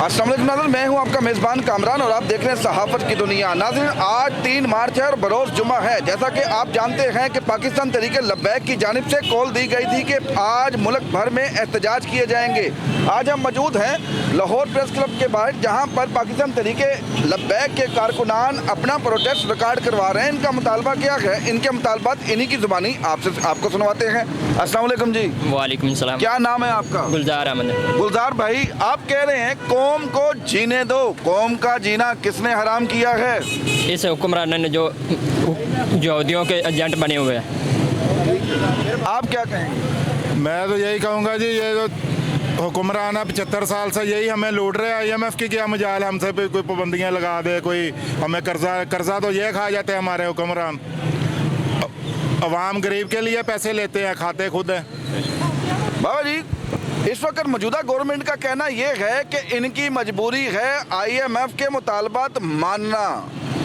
अस्सलाम वालेकुम नाज़रीन, मैं हूं आपका मेज़बान कामरान और आप देख रहे हैं सहाफ़त की दुनिया। नाज़रीन, आज 3 मार्च है और बरोज़ जुमा है। जैसा कि आप जानते हैं कि पाकिस्तान तहरीक लब्बैक की जानिब से कॉल दी गई थी कि आज मुल्क भर में एहतजाज किए जाएंगे। आज हम मौजूद हैं लाहौर प्रेस क्लब के बाहर, जहाँ पर पाकिस्तान तहरीक लब्बैक के कारकुनान अपना प्रोटेस्ट रिकॉर्ड करवा रहे हैं। इनका मुतालबा क्या है, इनके मुतालबात इन्हीं की ज़ुबानी आपको सुनवाते हैं। अस्सलाम वालेकुम जी। वालेकुम सलाम। क्या नाम है आपका? गुलजार अहमद। गुलजार भाई, आप कह रहे हैं कौम को जीने दो, कौम का जीना किसने हराम किया है? इस हुक्मरान ने जो यहूदियों के एजेंट बने हुए हैं। आप क्या कहेंगे? मैं तो यही कहूँगा जी, ये जो हुक्मरान है 75 साल से यही हमें लूट रहे हैं। IMF की क्या मजाल है हमसे पे कोई पाबंदियाँ लगा दे, कोई हमें कर्जा तो ये खा जाते हैं हमारे हुक्मरान। अवाम गरीब के लिए पैसे लेते हैं, खाते खुद हैं। बाबा जी, इस वक्त मौजूदा गवर्नमेंट का कहना यह है कि इनकी मजबूरी है IMF के मुतालबात मानना।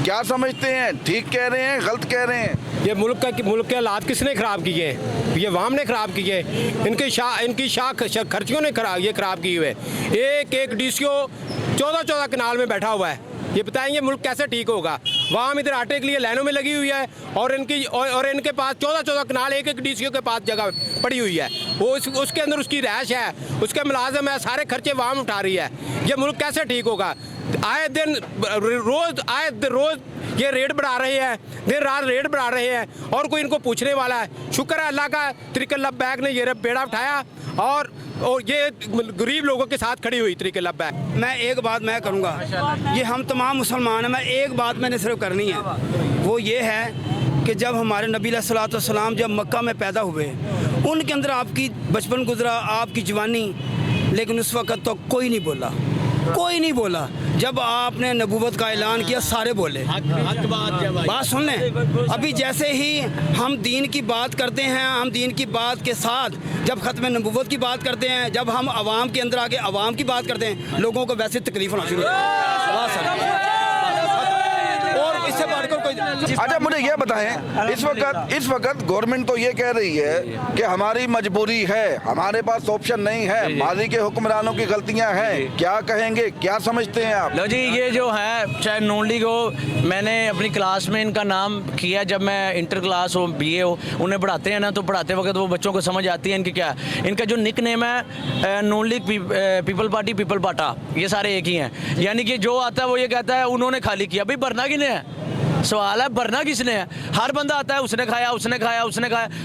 क्या समझते हैं, ठीक कह रहे हैं, गलत कह रहे हैं? ये मुल्क के हालात किसने ख़राब किए? ये वाम ने ख़राब किए। इनकी शाख खर्चियों ने ख़राब किए हुए। एक DCO 14 कनाल में बैठा हुआ है। ये बताएंगे मुल्क कैसे ठीक होगा? वाम इधर आटे के लिए लाइनों में लगी हुई है और इनके पास 14 कनाल एक DCO के पास जगह पड़ी हुई है। वो उसके अंदर उसकी रहायश है, उसके मुलाजम है, सारे खर्चे वाम उठा रही है। ये मुल्क कैसे ठीक होगा? आए दिन रोज़ ये रेट बढ़ा रहे हैं, दिन रात रेट बढ़ा रहे हैं और कोई इनको पूछने वाला है? शुक्र है अल्लाह का, तहरीक लब्बैक ने ये बेड़ा उठाया और ये गरीब लोगों के साथ खड़ी हुई तहरीक लब्बैक। मैं एक बात मैं करूँगा, ये हम तमाम मुसलमान हैं, मैं एक बात मैंने सिर्फ करनी है, वो ये है कि जब हमारे नबी अलैहिस्सलाम जब मक्का में पैदा हुए, उनके अंदर आपकी बचपन गुजरा, आपकी जवानी, लेकिन उस वक़्त तो कोई नहीं बोला। जब आपने नबूवत का ऐलान किया सारे बोले। बात सुन लें, अभी जैसे ही हम दीन की बात करते हैं, हम दीन की बात के साथ जब ख़त्म नबूवत की बात करते हैं, जब हम आवाम के अंदर आके आवाम की बात करते हैं, लोगों को वैसे तकलीफ होना शुरू होती है। और इससे बढ़कर कोई अच्छा, मुझे ये बताएं, इस वक्त गवर्नमेंट तो ये कह रही है कि हमारी मजबूरी है, हमारे पास ऑप्शन नहीं है, माजी के हुक्मरानों की गलतियां हैं। क्या कहेंगे, क्या समझते हैं आप? लो जी, ये जो है चाहे नून लीग हो, मैंने अपनी क्लास में इनका नाम किया जब मैं इंटर क्लास हो, BA हो, उन्हें पढ़ाते हैं ना, तो पढ़ाते वक्त वो बच्चों को समझ आती है इनकी क्या। इनका जो निक नेम है नून लीग पीपल पार्टी पीपल पाटा, ये सारे एक ही हैं। यानी कि जो आता है वो ये कहता है उन्होंने खाली किया। भाई भरना किसने है? सवाल है भरना किसने है? हर बंदा आता है उसने खाया।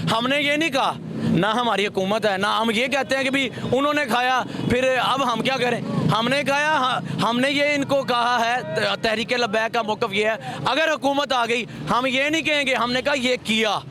हमने ये नहीं कहा, ना हमारी हुकूमत है, ना हम ये कहते हैं कि भी उन्होंने खाया, फिर अब हम क्या करें? हमने कहा, हमने ये इनको कहा है, तहरीक लब्बैक का मौक़िफ़ ये है, अगर हुकूमत आ गई हम ये नहीं कहेंगे हमने कहा ये किया,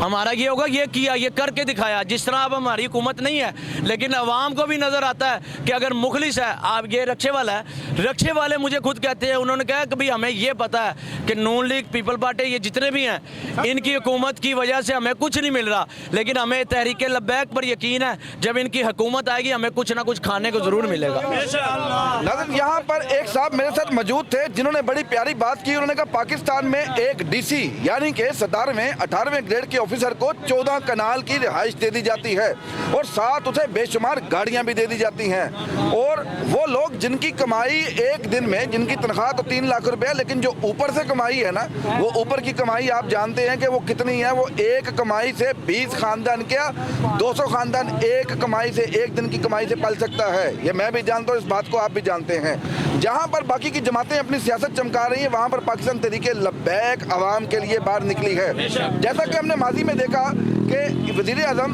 हमारा ये होगा ये किया, ये करके दिखाया। जिस तरह अब हमारी हुकूमत नहीं है, लेकिन अवाम को भी नज़र आता है कि अगर मुखलिस है, आप ये रक्षे वाला है, रक्षे वाले मुझे खुद कहते हैं, उन्होंने कहा कि भाई हमें ये पता है कि नून लीग पीपल पार्टी ये जितने भी हैं, इनकी हुकूमत की वजह से हमें कुछ नहीं मिल रहा, लेकिन हमें तहरीक लब्बैक पर यकीन है जब इनकी हुकूमत आएगी हमें कुछ ना कुछ खाने को ज़रूर मिलेगा। नाज़रीन, यहाँ पर एक साहब मेरे साथ मौजूद थे जिन्होंने बड़ी प्यारी बात की। उन्होंने कहा पाकिस्तान में एक DC यानी कि 18वें ग्रेड के ऑफिसर को 14 कनाल की रिहाइश दे दी जाती है और साथ उसे बेशुमार गाड़ियां भी दे दी जाती हैं। और वो लोग जिनकी कमाई एक दिन में, जिनकी तनख्वाह तो 3 लाख रुपए, लेकिन जो ऊपर से कमाई है ना, वो ऊपर की कमाई आप जानते हैं कि वो कितनी है। वो एक कमाई से 20 खानदान, क्या 200 खानदान एक कमाई से, एक दिन की कमाई से पल सकता है। ये मैं भी जानता हूँ, इस बात को आप भी जानते हैं। जहाँ पर बाकी की जमातें अपनी सियासत चमका रही है, वहाँ पर पाकिस्तान तहरीक लब्बैक आवाम के लिए बाहर निकली है। जैसा कि हमने माजी में देखा कि वज़ीर आज़म,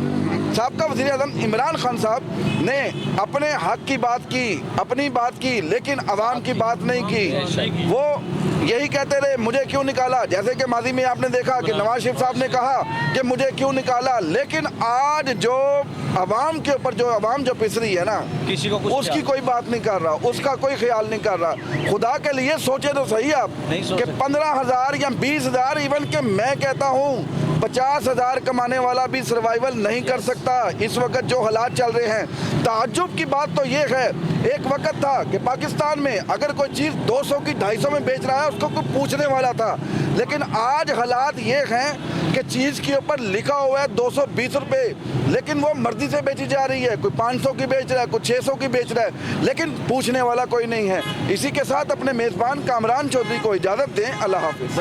साबका वज़ीर आज़म इमरान खान साहब ने अपने हक की बात की, अपनी बात की, लेकिन आवाम की बात नहीं की। वो यही कहते रहे मुझे क्यों निकाला। जैसे कि माजी में आपने देखा कि नवाज शरीफ साहब ने कहा कि मुझे क्यों निकाला, लेकिन आज जो आवाम के ऊपर जो पिस रही है ना, किसी को उसकी कोई बात नहीं कर रहा, उसका कोई ख्याल नहीं कर रहा। खुदा के लिए सोचे तो सही आप कि 15,000 या 20,000, इवन कि मैं कहता हूँ 50,000 कमाने वाला भी सर्वाइवल नहीं कर सकता इस वक्त जो हालात चल रहे हैं। ताज्जुब की बात तो ये है, एक वक्त था कि पाकिस्तान में अगर कोई चीज़ 200 की 250 में बेच रहा है उसको कोई पूछने वाला था, लेकिन आज हालात ये हैं कि चीज़ के ऊपर लिखा हुआ है 220 रुपये, लेकिन वो मर्जी से बेची जा रही है। कोई 500 की बेच रहा है, कोई 600 की बेच रहा है, लेकिन पूछने वाला कोई नहीं है। इसी के साथ अपने मेज़बान कामरान चौधरी को इजाज़त दें। अल्लाह हाफिज़।